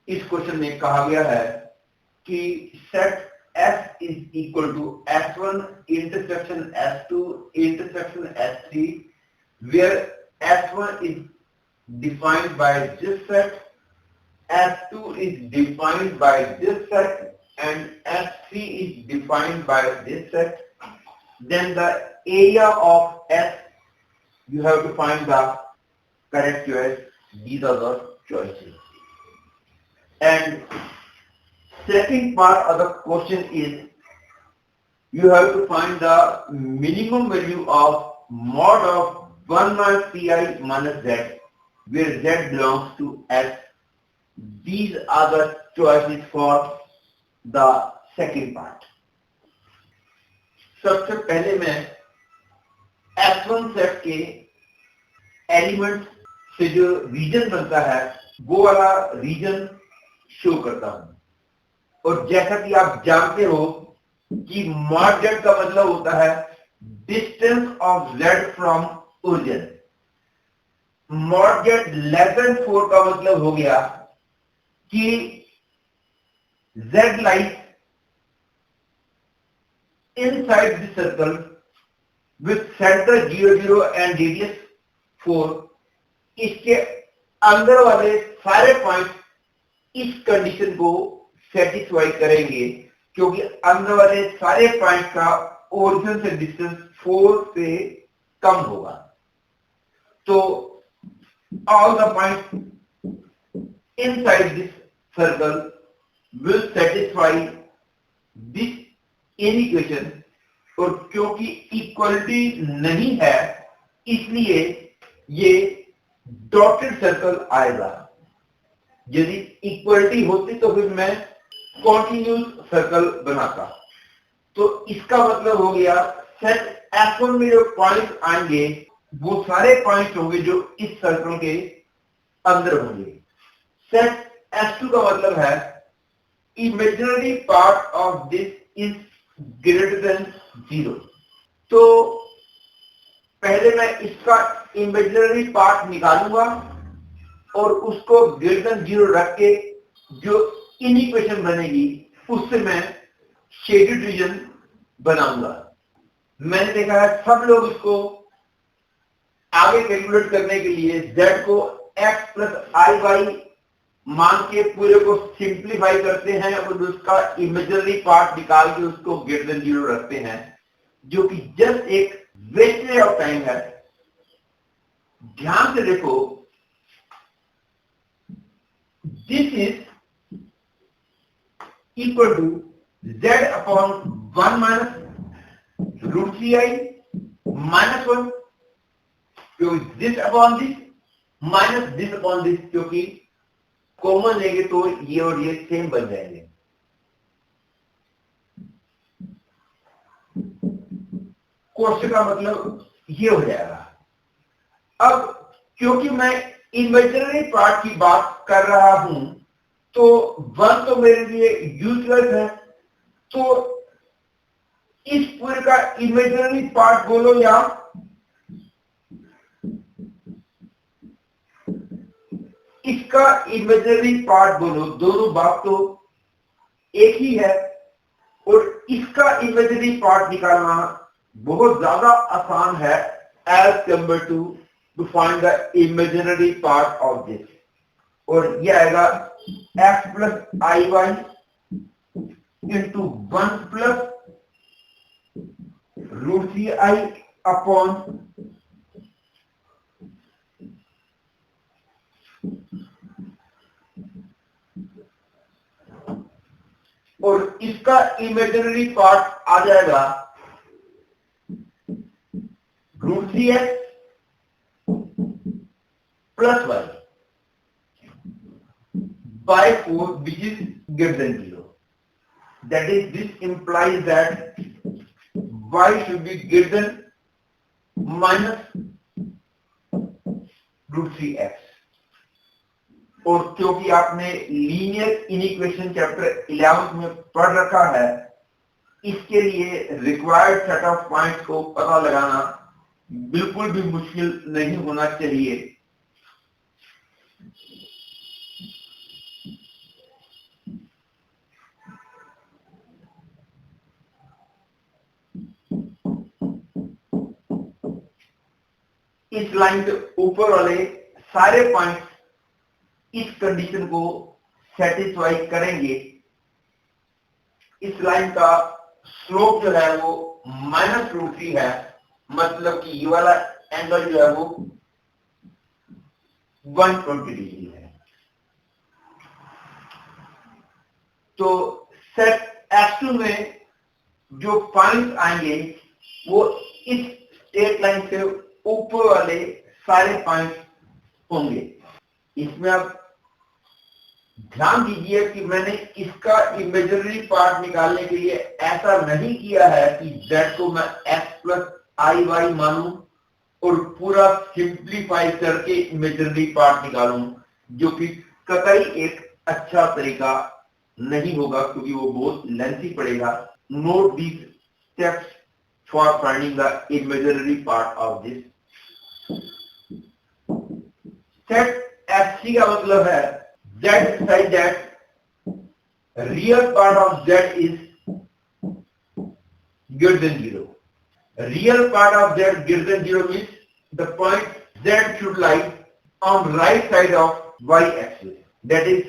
इस क्वेश्चन में कहा गया है कि set S is equal to S1 intersection S2 intersection S3 where S1 is defined by this set, S2 is defined by this set and S3 is defined by this set. Then the area of S, you have to find the correct choice. These are the choices. And second part of the question is you have to find the minimum value of mod of 1 minus pi minus z where z belongs to S. These are the choices for the second part. सबसे पहले मैं S1 set के element से जो reason बनता है वो वाला रीजन शो करता हूं। और जैसा कि आप जानते हो कि मॉड जेड का मतलब होता है distance of Z from origin. Mod Z less than 4 का मतलब हो गया कि Z lies inside the circle with centre 0 0 and radius 4। इसके अंदर वाले सारे पॉइंट इस कंडीशन को सेटिस्फाई करेंगे क्योंकि अंदर वाले सारे पॉइंट का ओरिजिन से डिस्टेंस 4 से कम होगा। तो all the point inside this circle will satisfy this equation. और क्योंकि इक्वलिटी नहीं है इसलिए ये डॉटेड सर्कल आएगा। यदि इक्वलिटी होती तो फिर मैं कॉन्टिन्यूस सर्कल बनाता। तो इसका मतलब हो गया सेट S1 में जो पॉइंट आएंगे वो सारे पॉइंट होंगे जो इस सर्कल के अंदर होंगे। सेट S2 का मतलब है imaginary part of this is greater than 0। तो पहले मैं इसका इमेजिनरी पार्ट निकालूंगा और उसको ग्रेटर देन 0 रख के जो इक्वेशन बनेगी उससे मैं शेडेड रीजन बनाऊंगा। मैंने देखा है सब लोग इसको आगे कैलकुलेट करने के लिए z को x प्लस आई वाई मान के पूरे को सिंप्लीफाई करते हैं और उसका इमेजिनरी पार्ट निकाल के उसको ग्रेटर देन 0 रखते हैं, जो कि जस्ट एक वेस्टेज ऑफ टाइम है। ध्यान से देखो, this is equal to z upon 1 minus root 3i minus 1, क्योंकि this upon this minus this upon this, क्योंकि कॉमन लेंगे तो ये और ये सेम बन जाएंगे। क्वेश्चन का मतलब ये हो जाएगा। अब क्योंकि मैं इमेजिनरी पार्ट की बात कर रहा हूं तो 1 तो मेरे लिए यूजलेस है, तो इस पूरे का इमेजिनरी पार्ट बोलो या इसका इमेजिनरी पार्ट बोलो, दोनों बात तो एक ही है। और इसका इमेजिनरी पार्ट निकालना बहुत ज्यादा आसान है as compare to find the imaginary part of this. और यह आएगा x plus i y into 1 plus root 3i upon और इसका इमेजिनरी पार्ट आ जाएगा root 3x plus y by 4 which is greater than 0. That is, this implies that y should be greater than minus root 3x. और क्योंकि आपने linear inequation chapter 11 में पढ़ रखा है, इसके लिए रिक्वायर्ड सेट ऑफ पॉइंट्स को पता लगाना बिल्कुल भी मुश्किल नहीं होना चाहिए। इस लाइन के ऊपर वाले सारे पॉइंट्स इस कंडीशन को सेटिस्फाई करेंगे। इस लाइन का स्लोप जो है वो -√3 है, मतलब कि ये वाला एंगल जो है वो 120 डिग्री है। तो सेट F2 में जो पॉइंट्स आएंगे वो इस स्ट्रेट लाइन से ऊपर वाले सारे पॉइंट्स होंगे। इसमें आप ध्यान दीजिए कि मैंने इसका इमेजिनरी पार्ट निकालने के लिए ऐसा नहीं किया है कि z को मैं x + iy मानूं और पूरा सिंप्लीफाई करके इमेजिनरी पार्ट निकालूं, जो कि कतई एक अच्छा तरीका नहीं होगा, क्योंकि वो बहुत लेंथी पड़ेगा। Note these steps for finding the imaginary part of this set. FC का मतलब है z such that real part of z is greater than 0. Real part of z greater than 0 means the point z should lie on right side of y-axis. That is,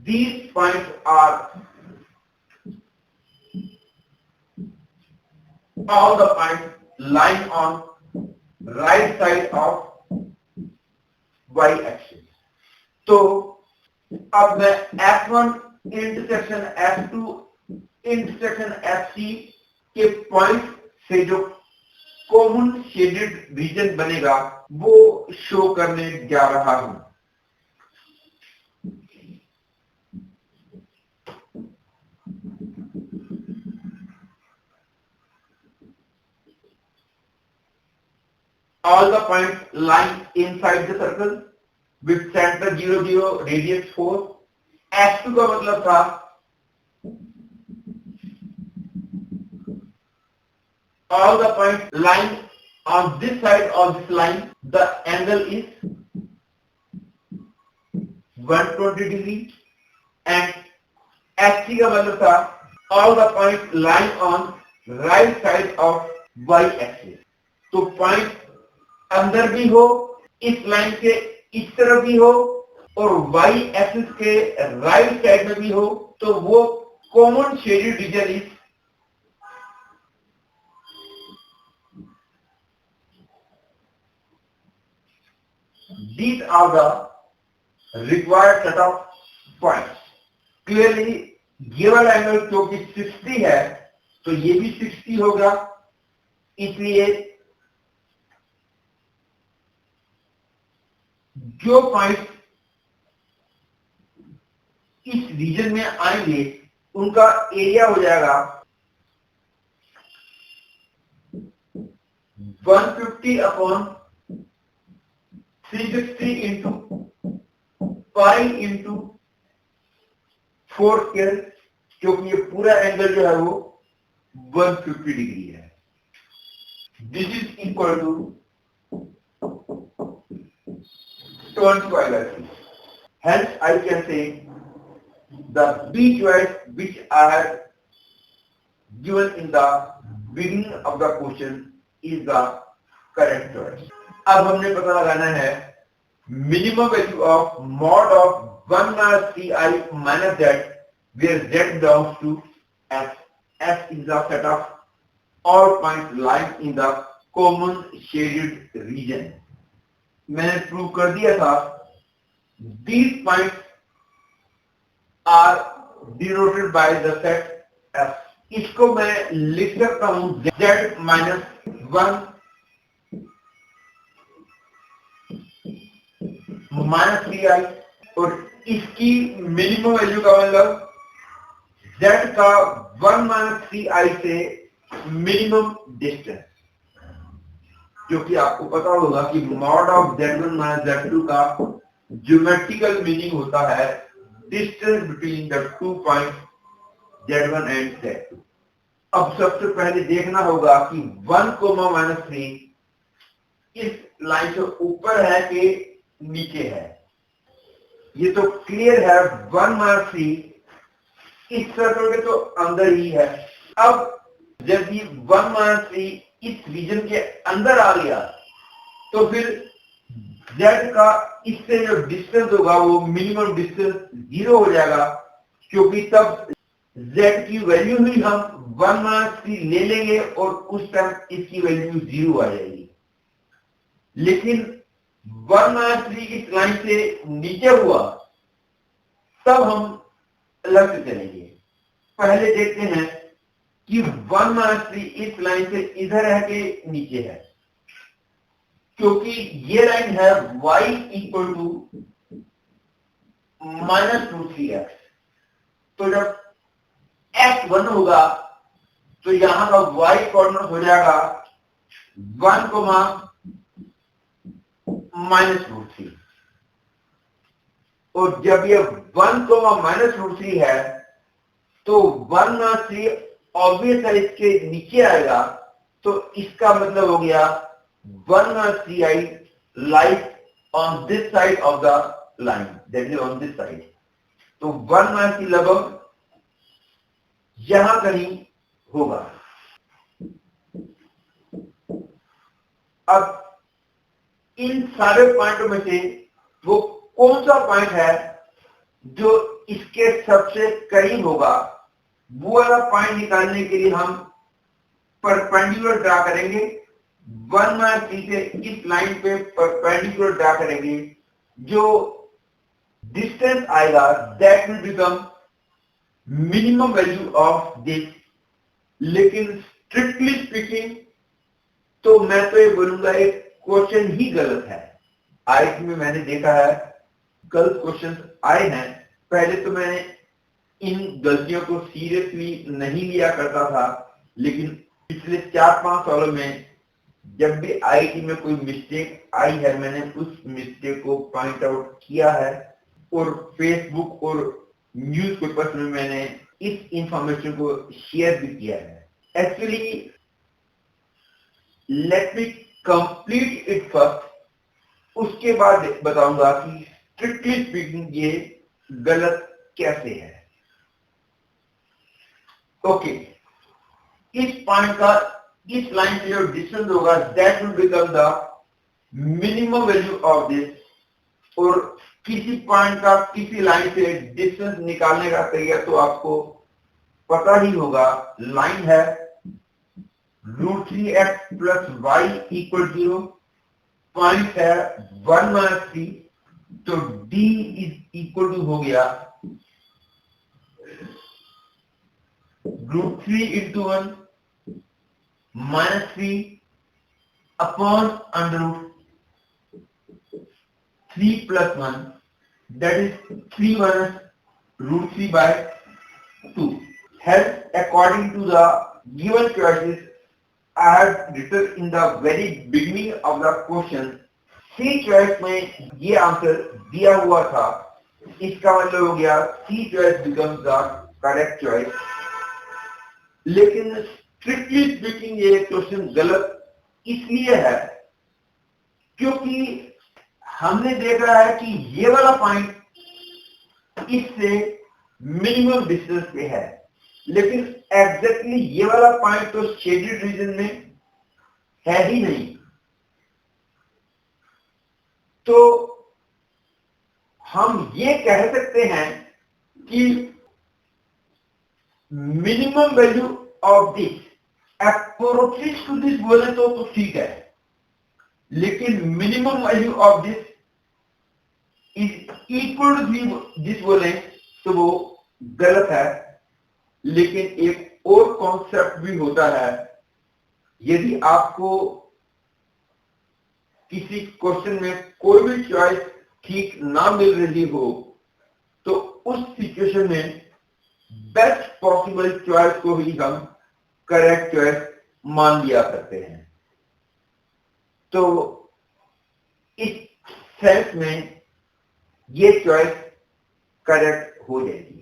these points are all the points lying on right side of y-axis. तो अब मैं F1 intersection F2 intersection FC के point से जो common shaded region बनेगा वो show करने जा रहा हूं। All the points lying inside the circle with center 0, 0, radius 4. F2 का मतलब था all the points lying on this side of this line, the angle is 120 degree, and FC का मतलब था all the points lying on right side of y-axis. तो point अंदर भी हो, इस लाइन के इस तरफ भी हो और y एक्सिस के राइट साइड में भी हो, तो वो common shaded region is these are the required set of points. Clearly given angle क्योंकि 60 है तो ये भी 60 होगा, इसलिए जो पॉइंट इस रीजन में आएंगे उनका एरिया हो जाएगा 150/360 इंटू पाई इंटू 4 स्क्वायर, क्योंकि ये पूरा एंगल जो है वो 150 डिग्री है। This is equal to 25/3. Hence, I can say the B choice which I had given in the beginning of the question is the correct choice. अब हमने पता लगाना है minimum value of mod of 1 - 3i minus z, where z belongs to S. S is the set of all points lying in the common shaded region. मैंने prove कर दिया था these points are denoted by the set F. इसको मैं लिख सकता हूं z - 1 - 3i, और इसकी मिनिमम वैल्यू का मतलब z का 1 - 3i से मिनिमम डिस्टेंस, जो कि आपको पता होगा कि मॉड ऑफ z1 - z2 का ज्योमेट्रिकल मीनिंग होता है distance between the two point z1 and z2। अब सबसे पहले देखना होगा कि 1, -3 इस लाइन से ऊपर है कि नीचे है। ये तो क्लियर है 1 - 3 इस सर्कल के तो अंदर ही है। अब जब ये 1 - 3 इस रीजन के अंदर आ गया तो फिर z का इससे जो डिस्टेंस होगा वो मिनिमम डिस्टेंस 0 हो जाएगा, क्योंकि तब z की वैल्यू ही हम 1-3 ले लेंगे और उस टाइम इसकी वैल्यू 0 आ जाएगी। लेकिन 1-3 इस लाइन से नीचे हुआ तब हम अलग से चलेंगे। पहले देखते हैं कि 1-3 इस लाइन से इधर है कि नीचे है, क्योंकि ये लाइन है y इक्वल टू -2-3x। तो जब x 1 होगा तो यहां का y कॉर्नर हो जाएगा 1, -√3। और जब ये 1, -√3 है तो 1-3 ऑब्वियस है इसके नीचे आएगा, तो इसका मतलब हो गया 1-3i lies on this side of the line, that is on this side। तो 1-3 लगभग यहां कहीं होगा। अब इन सारे पॉइंटों में से वो कौन सा पॉइंट है जो इसके सबसे करीब होगा, वो वाला पॉइंट निकालने के लिए हम परपेंडिकुलर ड्रा करेंगे। 1-3 से इस लाइन पे परपेंडिकुलर ड्रा करेंगे, जो डिस्टेंस आएगा that will become minimum value of this. लेकिन स्ट्रिक्टली स्पीकिंग तो मैं तो ये बोलूंगा एक क्वेश्चन ही गलत है। आईटी में मैंने देखा है गलत क्वेश्चन आए हैं। पहले तो मैंने इन गलतियों को सीरियसली नहीं लिया करता था, लेकिन पिछले 4-5 सालों में जब भी आईटी में कोई मिस्टेक आई है, मैंने उस मिस्टेक को पॉइंट आउट किया है और फेसबुक और न्यूज़पेपर्स में मैंने इस इंफॉर्मेशन को शेयर भी किया है। Actually let me complete it first, उसके बाद बताऊंगा कि स्ट्रिक्टली स्पीकिंग ये गलत कैसे है। ओके, इस पॉइंट का इस लाइन से जो डिस्टेंस होगा that will become the minimum value of this. और किसी पॉइंट का किसी लाइन से डिस्टेंस निकालने का तरीका तो आपको पता ही होगा। लाइन है √3x + y = 0, पॉइंट है 1-3, तो d = हो गया √3 × 1 -3 upon √3 + 1, that is 3 √3/2। Hence, according to the given choices I have written in the very beginning of the question, C choice में ये आंसर दिया हुआ था, इसका मतलब हो गया C choice becomes the correct choice। लेकिन स्ट्रिक्टली स्पीकिंग ये क्वेश्चन गलत इसलिए है क्योंकि हमने देखा है कि ये वाला पॉइंट इससे मिनिमम डिस्टेंस पे है, लेकिन एग्जैक्टली ये वाला पॉइंट तो शेडेड रीजन में है ही नहीं। तो हम ये कह सकते हैं कि minimum value of this approaches to this बोले तो ठीक है, लेकिन minimum value of this is equal to this बोले तो वो गलत है। लेकिन एक और कॉन्सेप्ट भी होता है, यदि आपको किसी क्वेश्चन में कोई भी चॉइस ठीक ना मिल रही हो तो उस सिचुएशन में बेस्ट पॉसिबल चॉइस को ही हम करेक्ट चॉइस मान लिया करते हैं। तो इस सेंस में ये चॉइस करेक्ट हो जाएगी।